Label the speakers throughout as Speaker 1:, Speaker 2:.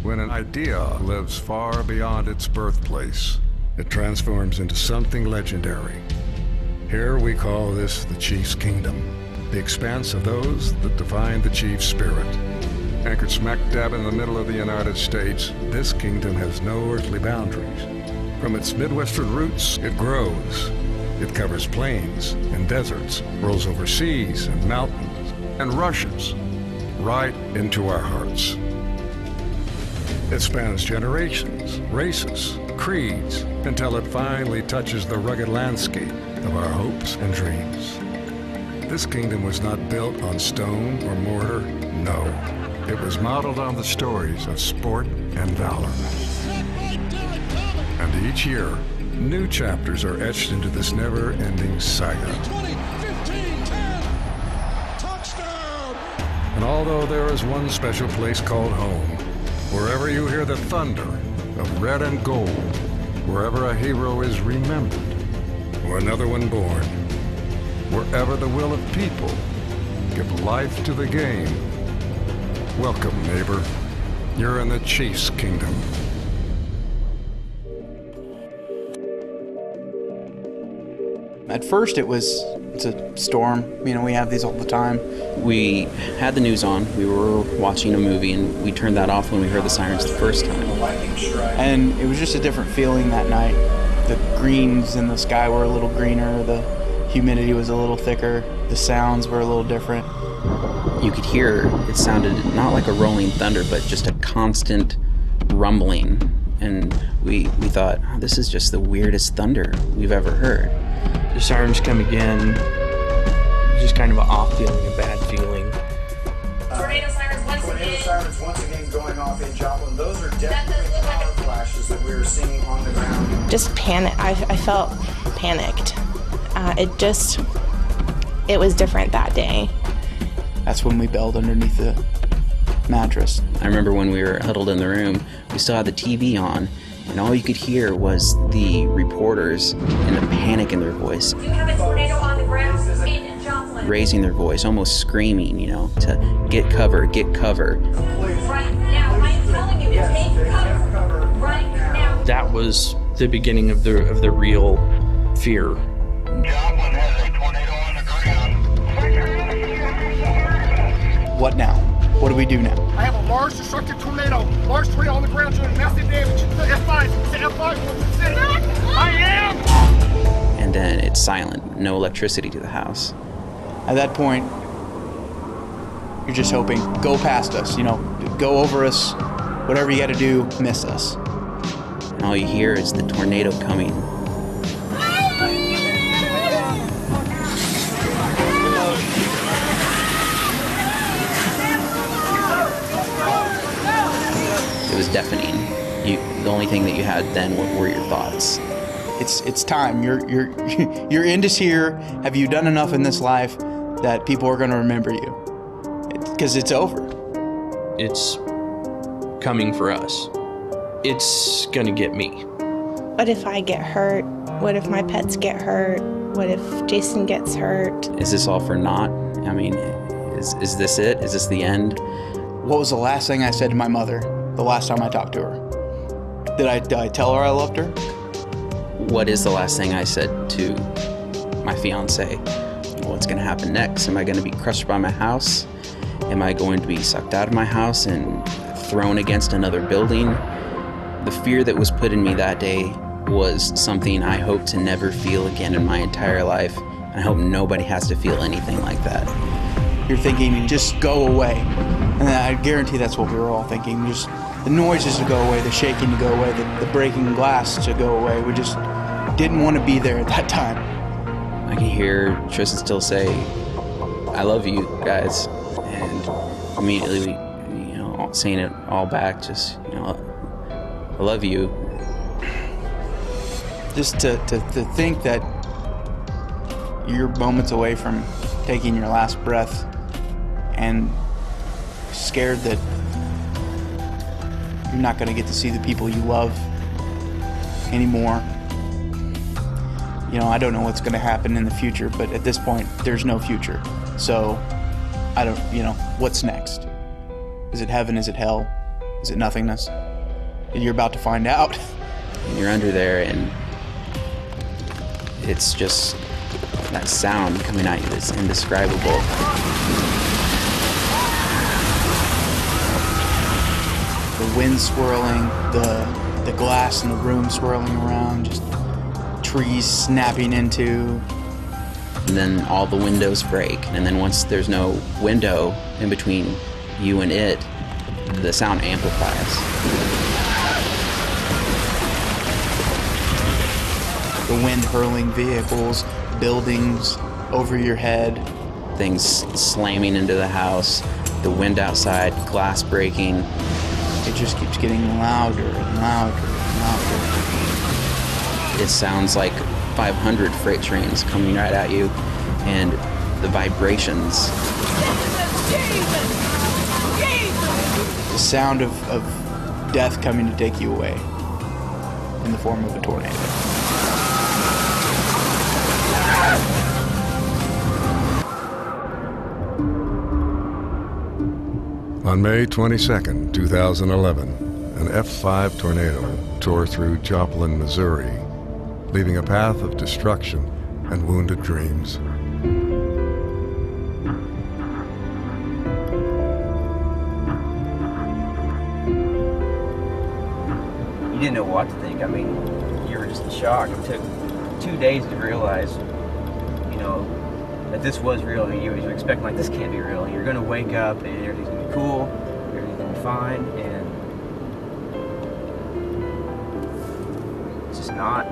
Speaker 1: When an idea lives far beyond its birthplace, it transforms into something legendary. Here we call this the Chief's Kingdom, the expanse of those that define the Chief's spirit. Anchored smack dab in the middle of the United States, this kingdom has no earthly boundaries. From its Midwestern roots, it grows. It covers plains and deserts, rolls over seas and mountains, and rushes right into our hearts. It spans generations, races, creeds, until it finally touches the rugged landscape of our hopes and dreams. This kingdom was not built on stone or mortar, no. It was modeled on the stories of sport and valor. And each year, new chapters are etched into this never-ending saga.
Speaker 2: 20, 15, 10, touchdown!
Speaker 1: And although there is one special place called home, wherever you hear the thunder of red and gold, wherever a hero is remembered, or another one born, wherever the will of people give life to the game. Welcome, neighbor. You're in the Chief's Kingdom.
Speaker 3: At first it's a storm. You know, we have these all the time.
Speaker 4: We had the news on. We were watching a movie and we turned that off when we heard the sirens the first time.
Speaker 3: And it was just a different feeling that night. The greens in the sky were a little greener, the humidity was a little thicker, the sounds were a little different.
Speaker 4: You could hear, it sounded not like a rolling thunder, but just a constant rumbling. And we thought, oh, this is just the weirdest thunder we've ever heard.
Speaker 5: The sirens come again, just kind of an off feeling, a bad feeling.
Speaker 6: Tornado sirens once again.
Speaker 7: Tornado sirens once again going off in Joplin. Those are definitely power flashes that we were seeing on the ground.
Speaker 8: Just panic. I felt panicked. It was different that day.
Speaker 3: That's when we bailed underneath the mattress.
Speaker 4: I remember when we were huddled in the room, we still had the TV on, and all you could hear was the reporters and the panic in their voice.
Speaker 6: You have a tornado on the ground in Joplin.
Speaker 4: Raising their voice, almost screaming, you know, to get cover, get cover.
Speaker 6: Right now, I'm telling you, take cover right now.
Speaker 5: That was the beginning of the real fear.
Speaker 9: Joplin has a tornado on the ground.
Speaker 3: What now? What do we do now?
Speaker 9: I have a large destructive tornado. Large tornado on the ground doing massive damage. F5. Say F5. Say I am!
Speaker 4: And then it's silent, no electricity to the house.
Speaker 3: At that point, you're just hoping, go past us, you know, go over us, whatever you gotta do, miss us.
Speaker 4: And all you hear is the tornado coming. It was deafening. The only thing that you had then were your thoughts.
Speaker 3: It's time. Your end is here. Have you done enough in this life that people are going to remember you? Because it's over.
Speaker 5: It's coming for us. It's gonna get me.
Speaker 8: What if I get hurt? What if my pets get hurt? What if Jason gets hurt?
Speaker 4: Is this all for naught? I mean, is this it? Is this the end?
Speaker 3: What was the last thing I said to my mother the last time I talked to her? Did I tell her I loved her?
Speaker 4: What is the last thing I said to my fiance? What's gonna happen next? Am I gonna be crushed by my house? Am I going to be sucked out of my house and thrown against another building? The fear that was put in me that day was something I hope to never feel again in my entire life. And I hope nobody has to feel anything like that.
Speaker 3: You're thinking, just go away. And I guarantee that's what we were all thinking. Just the noises to go away, the shaking to go away, the breaking glass to go away. We just didn't want to be there at that time.
Speaker 4: I can hear Tristan still say, I love you guys. And immediately, you know, saying it all back, just, you know, I love you.
Speaker 3: Just to think that you're moments away from taking your last breath and scared that you're not going to get to see the people you love anymore. You know, I don't know what's going to happen in the future, but at this point, there's no future. So, I don't, you know, what's next? Is it heaven? Is it hell? Is it nothingness? You're about to find out.
Speaker 4: And you're under there, and it's just that sound coming at you that's indescribable.
Speaker 3: The wind swirling, the glass in the room swirling around, just trees snapping into.
Speaker 4: And then all the windows break, and then once there's no window in between you and it, the sound amplifies.
Speaker 3: The wind hurling vehicles, buildings over your head.
Speaker 4: Things slamming into the house, the wind outside, glass breaking.
Speaker 3: It just keeps getting louder and louder and louder.
Speaker 4: It sounds like 500 freight trains coming right at you, and the vibrations.
Speaker 3: The sound of death coming to take you away in the form of a tornado.
Speaker 1: On May 22nd, 2011, an F5 tornado tore through Joplin, Missouri, leaving a path of destruction and wounded dreams.
Speaker 10: You didn't know what to think. I mean, you were just in shock. It took 2 days to realize, you know, that this was real. You were expecting, like, this can't be real. You're going to wake up and everything's going to be cool, everything's going to be fine, and it's just not.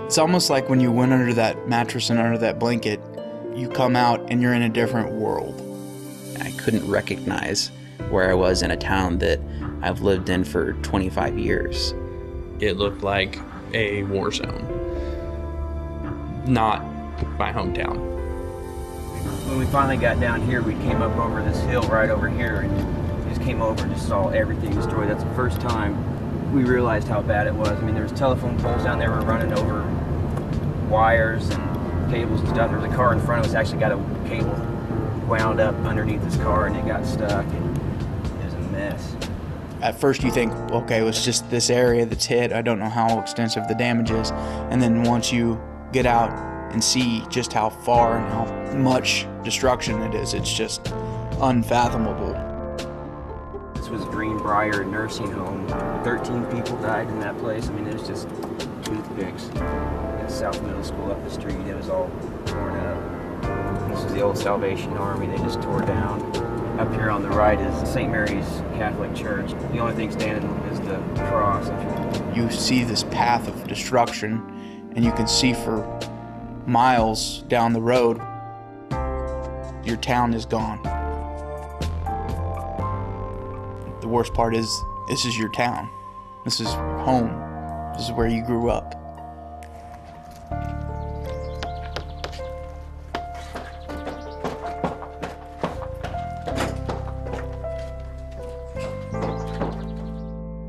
Speaker 3: It's almost like when you went under that mattress and under that blanket, you come out and you're in a different world.
Speaker 4: I couldn't recognize where I was in a town that I've lived in for 25 years.
Speaker 5: It looked like a war zone, not my hometown.
Speaker 10: When we finally got down here, we came up over this hill right over here and just came over and just saw everything destroyed. That's the first time we realized how bad it was. I mean, there was telephone poles down there were running over wires and cables and stuff. There was a car in front of us actually got a cable wound up underneath this car and it got stuck, and it was a mess.
Speaker 3: At first you think, okay, it was just this area that's hit. I don't know how extensive the damage is. And then once you get out and see just how far and how much destruction it is, it's just unfathomable.
Speaker 10: This was Greenbrier Nursing Home. 13 people died in that place. I mean, it was just toothpicks. And South Middle School up the street, it was all torn up. This is the old Salvation Army they just tore down. Up here on the right is St. Mary's Catholic Church. The only thing standing is the cross.
Speaker 3: You see this path of destruction, and you can see for miles down the road, your town is gone. The worst part is, this is your town. This is home. This is where you grew up.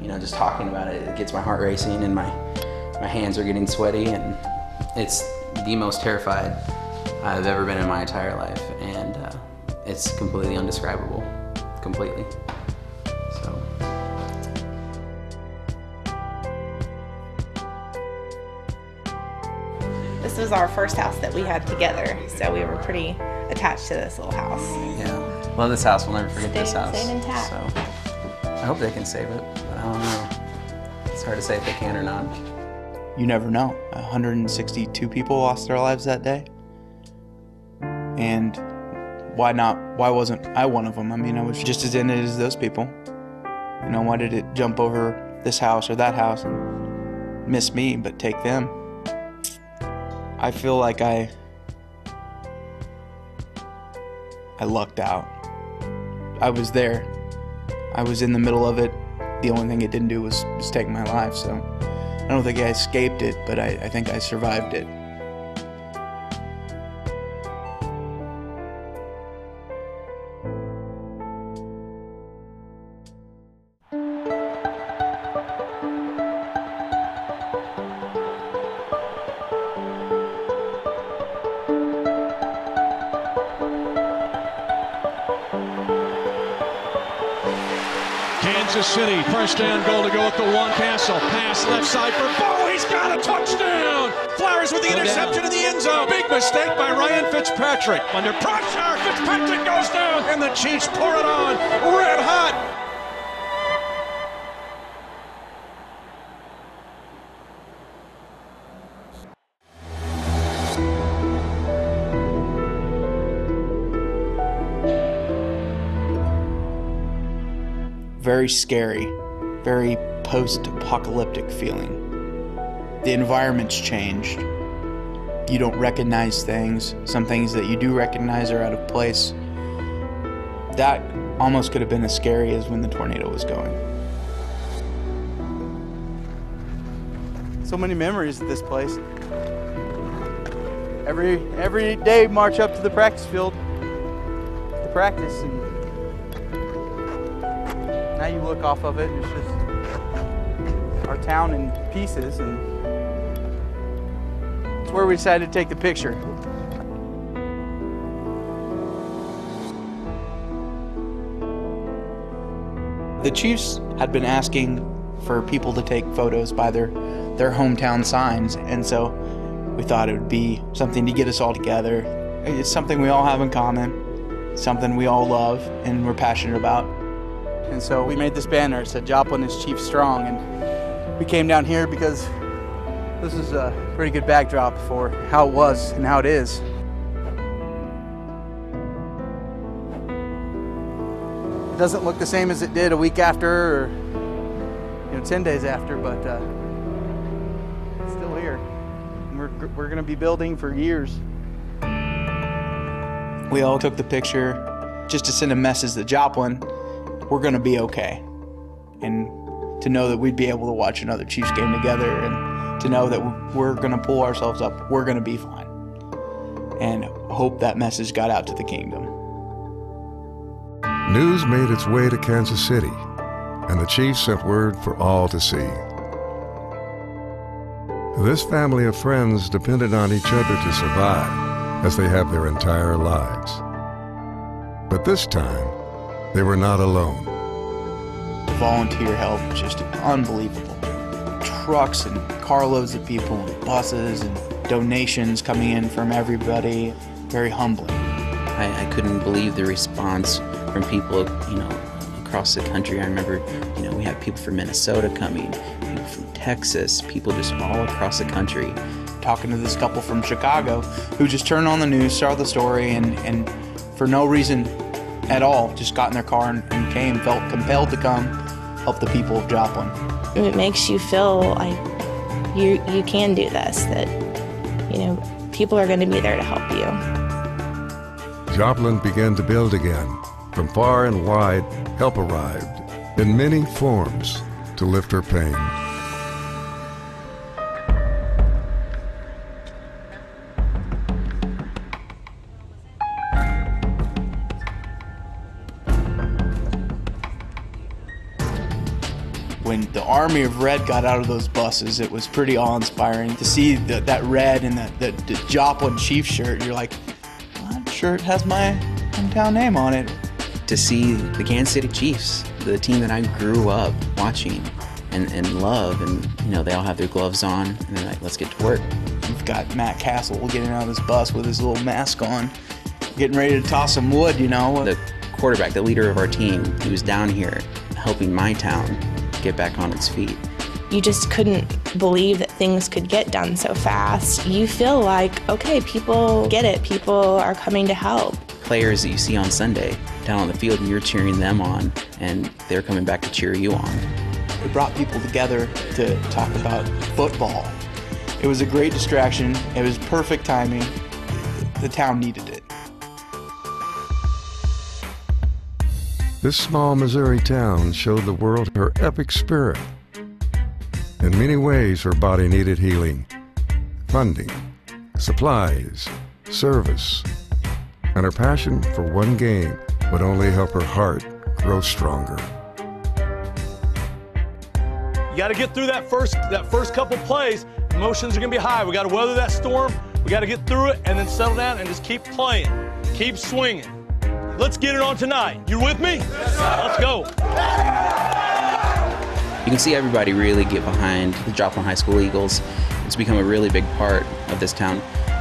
Speaker 4: You know, just talking about it, it gets my heart racing and my hands are getting sweaty, and it's the most terrified I've ever been in my entire life, and it's completely indescribable, completely. So.
Speaker 8: This was our first house that we had together, so we were pretty attached to this little house.
Speaker 4: Yeah, love this house. We'll never forget this house.
Speaker 8: Staying intact.
Speaker 4: So I hope they can save it, but I don't know. It's hard to say if they can or not.
Speaker 3: You never know. 162 people lost their lives that day. And why not? Why wasn't I one of them? I mean, I was just as in it as those people. You know, why did it jump over this house or that house and miss me, but take them? I feel like I lucked out. I was there. I was in the middle of it. The only thing it didn't do was take my life, so I don't think I escaped it, but I think I survived it.
Speaker 2: Kansas City. First down goal to go at the one. Castle pass left side for Bo. He's got a touchdown. Flowers with the interception in the end zone. Big mistake by Ryan Fitzpatrick. Under pressure, Fitzpatrick goes down, and the Chiefs pour it on red hot.
Speaker 3: Very scary, very post-apocalyptic feeling. The environment's changed. You don't recognize things. Some things that you do recognize are out of place. That almost could have been as scary as when the tornado was going. So many memories of this place. Every day march up to the practice field to practice, and now you look off of it and it's just our town in pieces, and it's where we decided to take the picture. The Chiefs had been asking for people to take photos by their hometown signs, and so we thought it would be something to get us all together. It's something we all have in common, something we all love and we're passionate about. And so we made this banner. It said, "Joplin is Chief Strong," and we came down here because this is a pretty good backdrop for how it was and how it is. It doesn't look the same as it did a week after, or 10 days after, but it's still here. And we're going to be building for years. We all took the picture just to send a message to Joplin. We're going to be okay, and to know that we'd be able to watch another Chiefs game together, and to know that we're going to pull ourselves up, we're going to be fine, and hope that message got out to the kingdom.
Speaker 1: News made its way to Kansas City, and the Chiefs sent word for all to see. This family of friends depended on each other to survive, as they have their entire lives. But this time, they were not alone.
Speaker 3: The volunteer help was just unbelievable. Trucks and carloads of people and buses and donations coming in from everybody. Very humbling.
Speaker 4: I couldn't believe the response from people, across the country. I remember, we had people from Minnesota coming, people from Texas, people just all across the country.
Speaker 3: Talking to this couple from Chicago who just turned on the news, saw the story, and for no reason at all, just got in their car and came, felt compelled to come help the people of Joplin.
Speaker 8: It makes you feel like you can do this, that, people are going to be there to help you.
Speaker 1: Joplin began to build again. From far and wide, help arrived in many forms to lift her pain.
Speaker 3: When the army of red got out of those buses, it was pretty awe-inspiring to see that red and the Joplin Chiefs shirt. You're like, well, that shirt has my hometown name on it.
Speaker 4: To see the Kansas City Chiefs, the team that I grew up watching and love, and they all have their gloves on, and they're like, let's get to work.
Speaker 3: We've got Matt Castle getting out of his bus with his little mask on, getting ready to toss some wood,
Speaker 4: The quarterback, the leader of our team, he was down here helping my town get back on its feet.
Speaker 8: You just couldn't believe that things could get done so fast. You feel like, okay, people get it. People are coming to help.
Speaker 4: Players that you see on Sunday down on the field, and you're cheering them on, and they're coming back to cheer you on.
Speaker 3: It brought people together to talk about football. It was a great distraction. It was perfect timing. The town needed it.
Speaker 1: This small Missouri town showed the world her epic spirit. In many ways, her body needed healing, funding, supplies, service, and her passion for one game would only help her heart grow stronger.
Speaker 11: You got to get through that first couple plays. Emotions are going to be high. We got to weather that storm. We got to get through it and then settle down and just keep playing, keep swinging. Let's get it on tonight. You with me? Yes, sir. Let's go.
Speaker 4: can see everybody really get behind the Joplin High School Eagles. It's become a really big part of this town.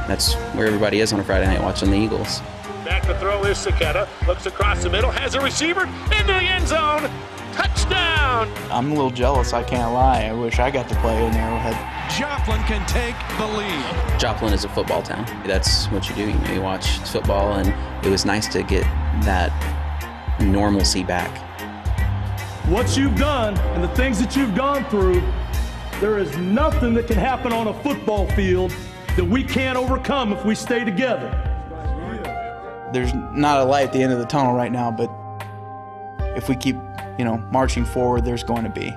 Speaker 4: That's where everybody is on a Friday night watching the Eagles.
Speaker 12: Back to throw is Saketa. Looks across the middle, has a receiver into the end zone. Touchdown!
Speaker 3: I'm a little jealous, I can't lie. I wish I got to play in Arrowhead.
Speaker 2: Joplin can take the lead.
Speaker 4: Joplin is a football town. That's what you do. You know, you watch football, and it was nice to get that normalcy back.
Speaker 11: What you've done and the things that you've gone through, there is nothing that can happen on a football field that we can't overcome if we stay together.
Speaker 3: There's not a light at the end of the tunnel right now, but if we keep, marching forward, there's going to be.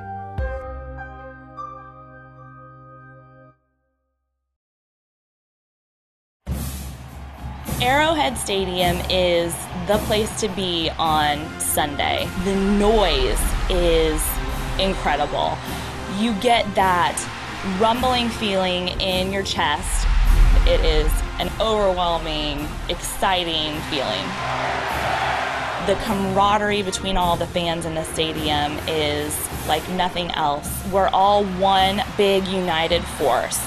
Speaker 8: Arrowhead Stadium is the place to be on Sunday. The noise is incredible. You get that rumbling feeling in your chest. It is an overwhelming, exciting feeling. The camaraderie between all the fans in the stadium is like nothing else. We're all one big united force.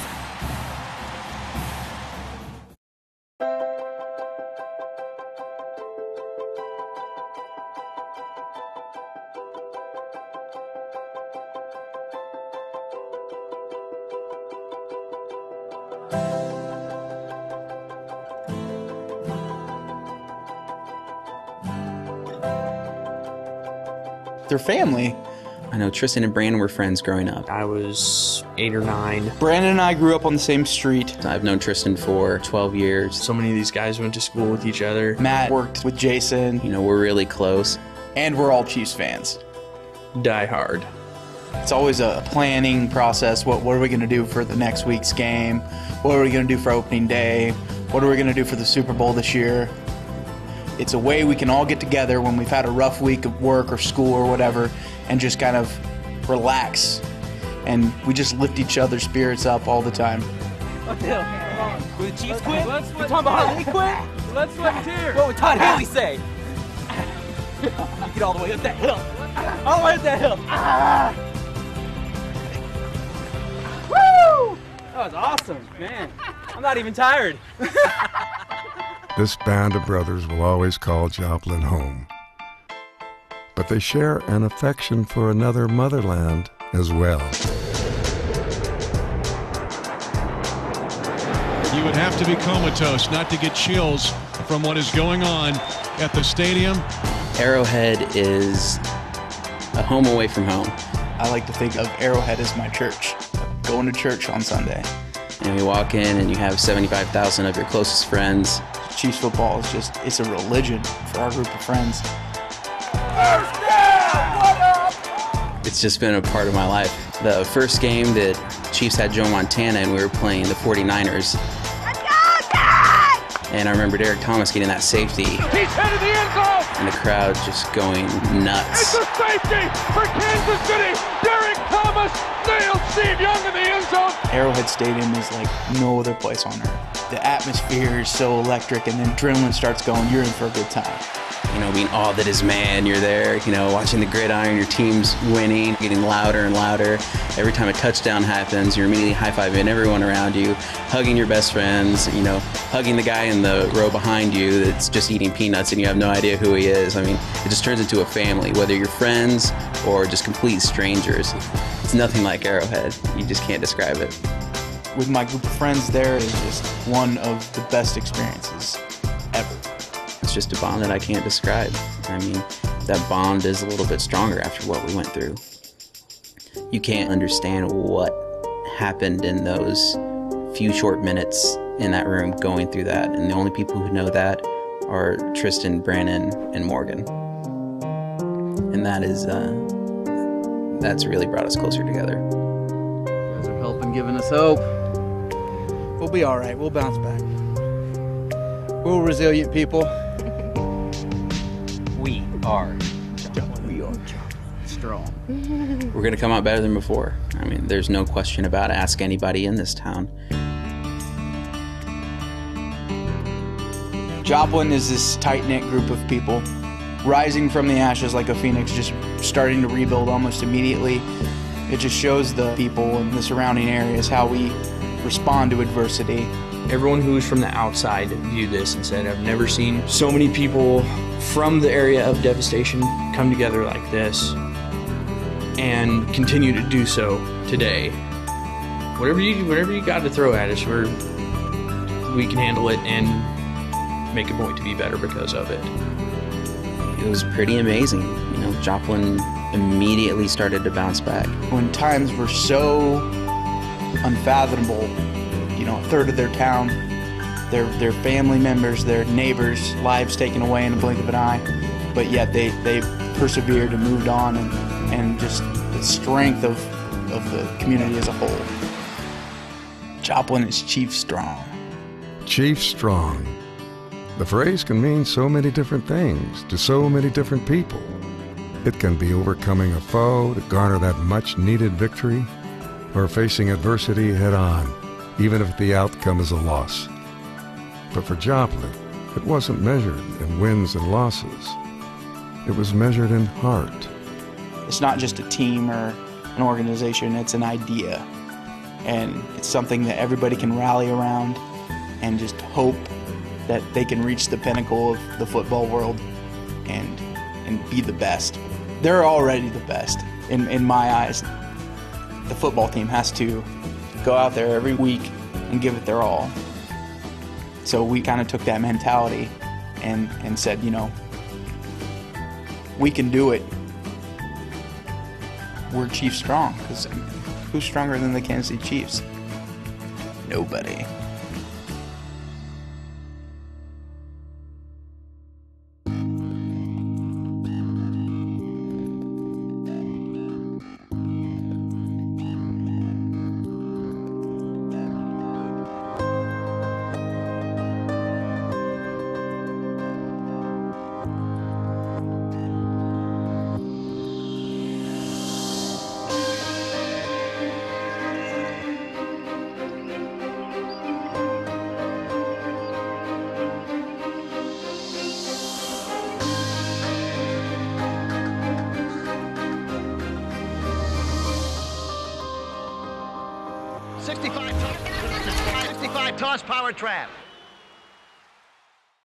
Speaker 3: Their family.
Speaker 4: I know Tristan and Brandon were friends growing up.
Speaker 5: I was 8 or 9.
Speaker 3: Brandon and I grew up on the same street.
Speaker 4: I've known Tristan for 12 years.
Speaker 5: So many of these guys went to school with each other.
Speaker 3: Matt worked with Jason.
Speaker 4: We're really close.
Speaker 3: And we're all Chiefs fans.
Speaker 5: Die hard.
Speaker 3: It's always a planning process. What are we going to do for the next week's game? What are we going to do for opening day? What are we going to do for the Super Bowl this year? It's a way we can all get together when we've had a rough week of work or school or whatever and just kind of relax. And we just lift each other's spirits up all the time.
Speaker 10: What the hell? Come on. Will the Chiefs quit? We're talking about how they quit? Let's cheer. What would Todd Haley say? You get all the way up that hill. All the way up that hill. Woo! That was awesome, man. I'm not even tired.
Speaker 1: This band of brothers will always call Joplin home. But they share an affection for another motherland as well.
Speaker 2: You would have to be comatose not to get chills from what is going on at the stadium.
Speaker 4: Arrowhead is a home away from home.
Speaker 3: I like to think of Arrowhead as my church. Going to church on Sunday.
Speaker 4: And you walk in and you have 75,000 of your closest friends.
Speaker 3: Chiefs football is it's a religion for our group of friends.
Speaker 9: First down! What up?
Speaker 4: It's just been a part of my life. The first game that Chiefs had Joe Montana and we were playing the 49ers.
Speaker 9: Let's go, Derek!
Speaker 4: And I remember Derek Thomas getting that safety.
Speaker 9: He's headed the end zone!
Speaker 4: And the crowd just going nuts.
Speaker 9: It's a safety for Kansas City! Derek Thomas nails Steve Young in the end zone!
Speaker 3: Arrowhead Stadium is like no other place on earth. The atmosphere is so electric, and then adrenaline starts going. You're in for a good time.
Speaker 4: Being all that is man, you're there, watching the gridiron, your team's winning, getting louder and louder. Every time a touchdown happens, you're immediately high-fiving everyone around you, hugging your best friends, hugging the guy in the row behind you that's just eating peanuts and you have no idea who he is. It just turns into a family, whether you're friends or just complete strangers. It's nothing like Arrowhead. You just can't describe it.
Speaker 3: With my group of friends there is just one of the best experiences ever.
Speaker 4: It's just a bond that I can't describe. That bond is a little bit stronger after what we went through. You can't understand what happened in those few short minutes in that room going through that. And the only people who know that are Tristan, Brandon, and Morgan. And that's really brought us closer together.
Speaker 13: You guys are helping, giving us hope.
Speaker 3: We'll be all right. We'll bounce back. We're resilient people.
Speaker 10: We are.
Speaker 13: We are strong.
Speaker 4: We're going to come out better than before. There's no question about it. Ask anybody in this town.
Speaker 3: Joplin is this tight-knit group of people, rising from the ashes like a phoenix, just starting to rebuild almost immediately. It just shows the people in the surrounding areas how we respond to adversity.
Speaker 5: Everyone who was from the outside viewed this and said, I've never seen so many people from the area of devastation come together like this and continue to do so today. Whatever you got to throw at us, we can handle it and make a point to be better because of it.
Speaker 4: It was pretty amazing. You know, Joplin immediately started to bounce back.
Speaker 3: When times were so unfathomable, you know, a third of their town, their family members, their neighbors' lives taken away in the blink of an eye, but yet they persevered and moved on, and just the strength of the community as a whole. Joplin is Chief Strong.
Speaker 1: Chief Strong. The phrase can mean so many different things to so many different people. It can be overcoming a foe to garner that much-needed victory, or facing adversity head-on, even if the outcome is a loss. But for Joplin, it wasn't measured in wins and losses. It was measured in heart.
Speaker 3: It's not just a team or an organization, it's an idea. And it's something that everybody can rally around and just hope that they can reach the pinnacle of the football world and be the best. They're already the best in my eyes. The football team has to go out there every week and give it their all. So we kind of took that mentality and said, you know, we can do it. We're Chief Strong, because who's stronger than the Kansas City Chiefs? Nobody.
Speaker 14: Toss power trap.